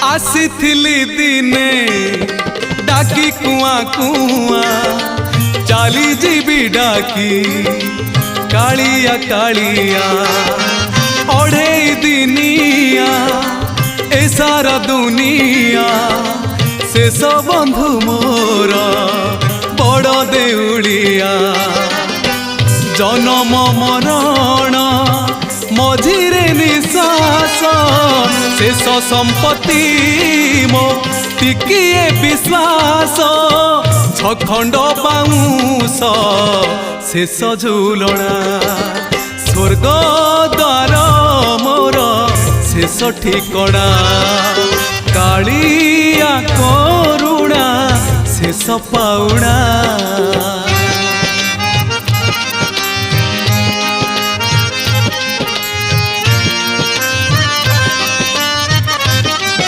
आसीथिली दिने डाकी कुआ कुआ चाली जीवी डाकी कालिया कालिया ओढ़े दिनिया ए सारा दुनिया शेष बंधु मोर बड़ देउलिया जन्म मरण मझिरे निश्वास शेष संपत्ति मो टिकिए विश्वास छखंड बाउंस शेष झुलना स्वर्ग द्वार मोर शेष ठिकणा कालिया करुणा शेष पाउणा।